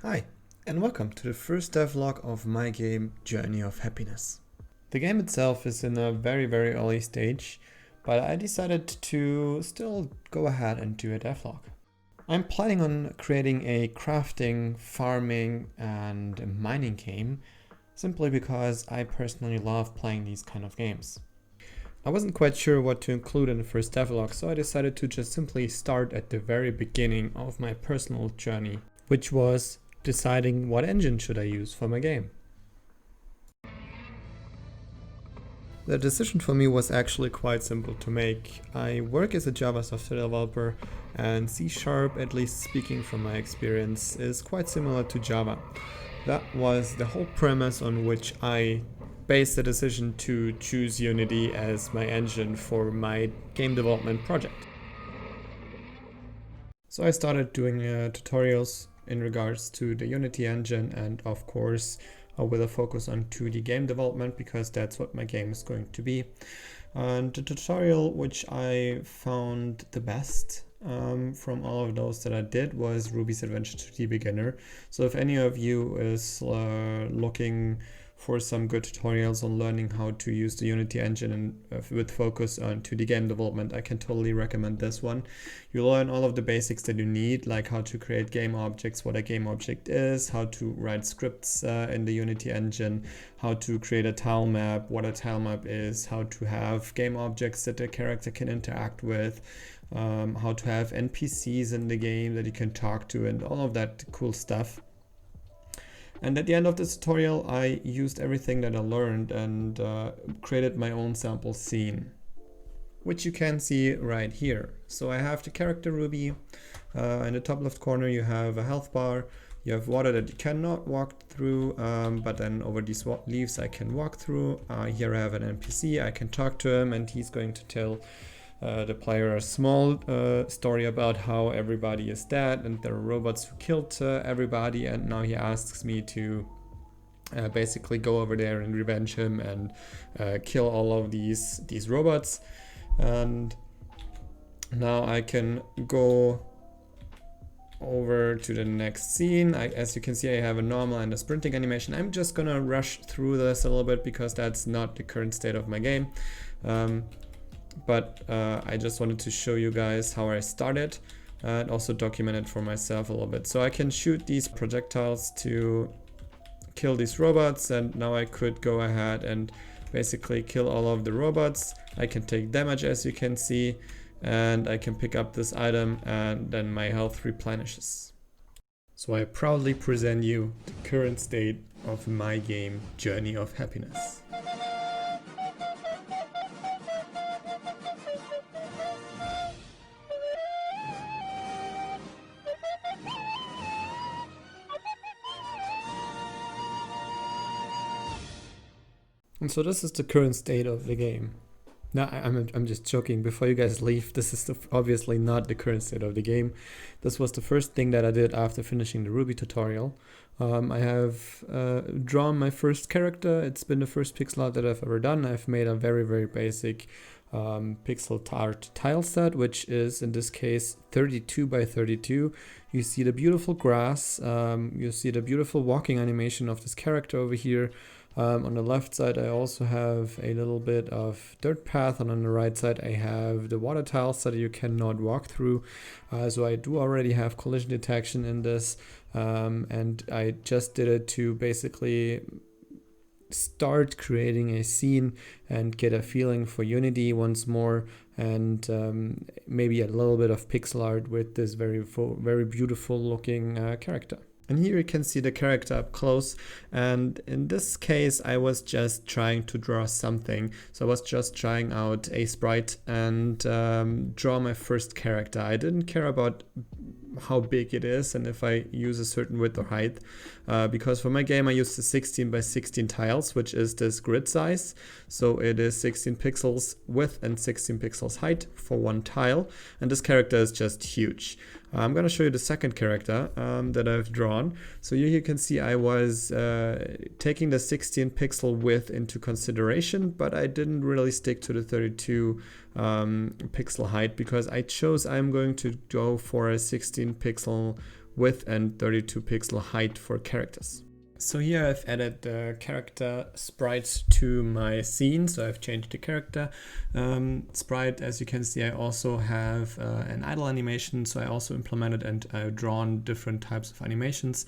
Hi, and welcome to the first devlog of my game Journey of Happiness. The game itself is in a very early stage, but I decided to still go ahead and do a devlog. I'm planning on creating a crafting, farming, and mining game simply because I personally love playing these kind of games. I wasn't quite sure what to include in the first devlog, so I decided to just simply start at the very beginning of my personal journey, which was deciding what engine should I use for my game. The decision for me was actually quite simple to make. I work as a Java software developer, and C#, at least speaking from my experience, is quite similar to Java. That was the whole premise on which I based the decision to choose Unity as my engine for my game development project. So I started doing tutorials in regards to the Unity engine, and of course with a focus on 2D game development, because that's what my game is going to be. And the tutorial which I found the best from all of those that I did was Ruby's Adventure 2D Beginner. So if any of you is looking for some good tutorials on learning how to use the Unity engine and with focus on 2D game development, I can totally recommend this one. You learn all of the basics that you need, like how to create game objects, what a game object is, how to write scripts in the Unity engine, how to create a tile map, what a tile map is, how to have game objects that the character can interact with, how to have NPCs in the game that you can talk to, and all of that cool stuff. And at the end of this tutorial, I used everything that I learned and created my own sample scene, which you can see right here. So I have the character Ruby. In the top left corner, you have a health bar. You have water that you cannot walk through, but then over these leaves I can walk through. Here I have an NPC. I can talk to him, and he's going to tell the player a small story about how everybody is dead and there are robots who killed everybody, and now he asks me to basically go over there and revenge him and kill all of these robots. And now I can go over to the next scene. As you can see, I have a normal and a sprinting animation. I'm just gonna rush through this a little bit because that's not the current state of my game. But I just wanted to show you guys how I started and also document it for myself a little bit. So I can shoot these projectiles to kill these robots, and now I could go ahead and basically kill all of the robots. I can take damage, as you can see, and I can pick up this item, and then my health replenishes. So I proudly present you the current state of my game Journey of Happiness. And so this is the current state of the game. Now, I'm just joking. Before you guys leave, this is obviously not the current state of the game. This was the first thing that I did after finishing the Ruby tutorial. I have drawn my first character. It's been the first pixel art that I've ever done. I've made a very basic pixel art tile set, which is in this case 32 by 32. You see the beautiful grass. You see the beautiful walking animation of this character over here. On the left side, I also have a little bit of dirt path, and on the right side, I have the water tiles that you cannot walk through. So I do already have collision detection in this, and I just did it to basically start creating a scene and get a feeling for Unity once more, and maybe a little bit of pixel art with this very beautiful looking character. And here you can see the character up close, and in this case I was just trying to draw something. So I was just trying out Aseprite and draw my first character. I didn't care about how big it is and if I use a certain width or height, because for my game I used the 16 by 16 tiles, which is this grid size. So it is 16 pixels width and 16 pixels height for one tile, and this character is just huge. I'm going to show you the second character that I've drawn. So here you can see I was taking the 16 pixel width into consideration, but I didn't really stick to the 32 pixel height because I chose I'm going to go for a 16 pixel width and 32 pixel height for characters. So here I've added the character sprite to my scene, so I've changed the character sprite. As you can see, I also have an idle animation, so I also implemented and I've drawn different types of animations.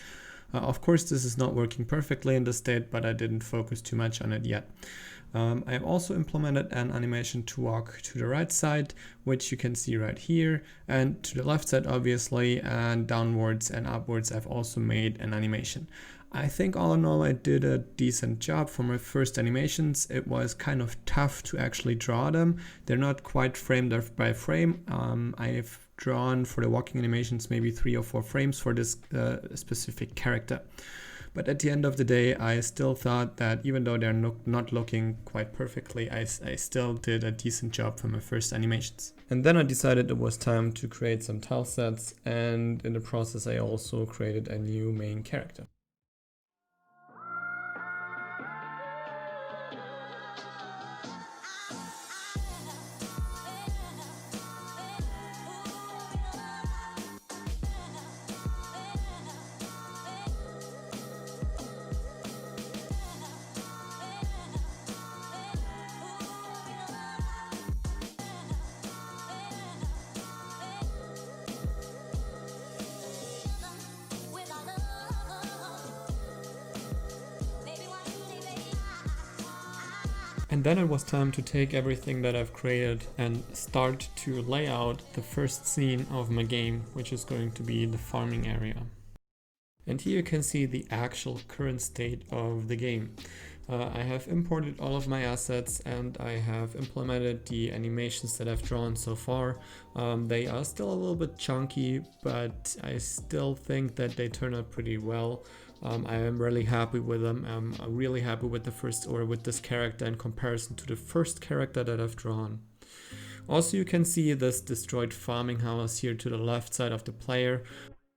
Of course, this is not working perfectly in this state, but I didn't focus too much on it yet. I've also implemented an animation to walk to the right side, which you can see right here, and to the left side obviously, and downwards and upwards I've also made an animation. I think all in all I did a decent job for my first animations. It was kind of tough to actually draw them. They're not quite frame by frame. I've drawn for the walking animations maybe 3 or 4 frames for this specific character. But at the end of the day, I still thought that even though they're not looking quite perfectly, I still did a decent job for my first animations. And then I decided it was time to create some tile sets, and in the process I also created a new main character. And then it was time to take everything that I've created and start to lay out the first scene of my game, which is going to be the farming area. And here you can see the actual current state of the game. I have imported all of my assets and I have implemented the animations that I've drawn so far. They are still a little bit chunky, but I still think that they turn out pretty well. I am really happy with them. I'm really happy with with this character in comparison to the first character that I've drawn. Also, you can see this destroyed farming house here to the left side of the player.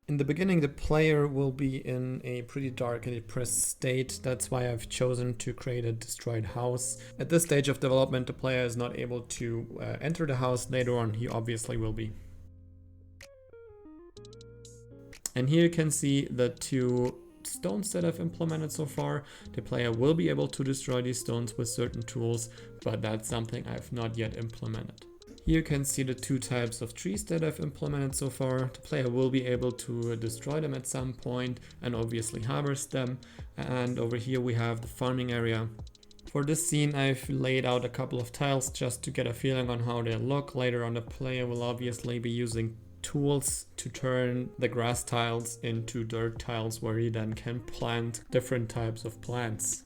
In the beginning, the player will be in a pretty dark and depressed state. That's why I've chosen to create a destroyed house. At this stage of development, the player is not able to enter the house. Later on, he obviously will be. And here you can see the 2 stones that I've implemented so far. The player will be able to destroy these stones with certain tools, but that's something I've not yet implemented. Here you can see the 2 types of trees that I've implemented so far. The player will be able to destroy them at some point and obviously harvest them. And over here we have the farming area. For this scene I've laid out a couple of tiles just to get a feeling on how they look. Later on the player will obviously be using tools to turn the grass tiles into dirt tiles where he then can plant different types of plants.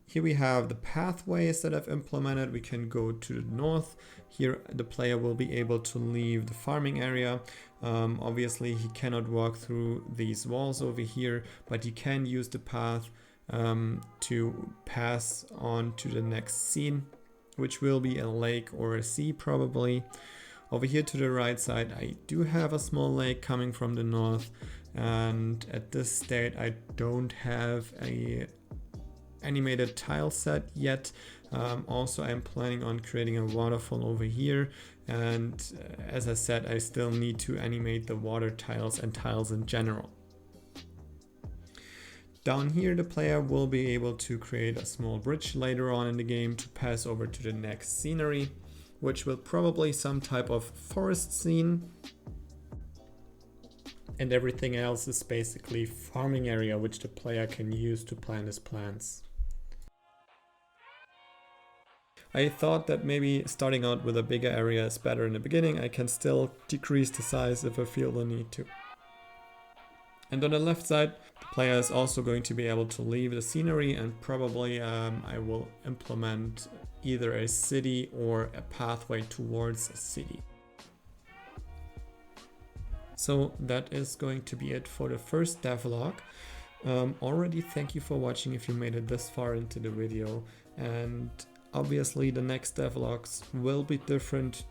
Here we have the pathways that I've implemented. We can go to the north. Here the player will be able to leave the farming area. Obviously he cannot walk through these walls over here, but he can use the path to pass on to the next scene, which will be a lake or a sea probably. Over here to the right side I do have a small lake coming from the north, and at this state I don't have a animated tile set yet. Also I'm planning on creating a waterfall over here, and as I said, I still need to animate the water tiles and tiles in general. Down here the player will be able to create a small bridge later on in the game to pass over to the next scenery, which will probably some type of forest scene. And everything else is basically farming area which the player can use to plant his plants. I thought that maybe starting out with a bigger area is better in the beginning. I can still decrease the size if I feel the need to. And on the left side, the player is also going to be able to leave the scenery, and probably I will implement either a city or a pathway towards a city. So that is going to be it for the first devlog. Already thank you for watching if you made it this far into the video, and obviously the next devlogs will be different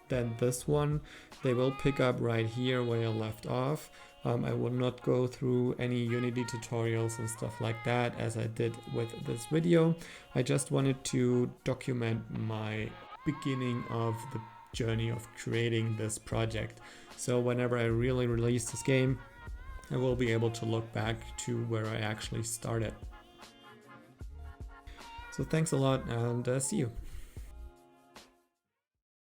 than this one. They will pick up right here where I left off. I will not go through any Unity tutorials and stuff like that as I did with this video. I just wanted to document my beginning of the journey of creating this project. So whenever I really release this game, I will be able to look back to where I actually started. So thanks a lot, and see you.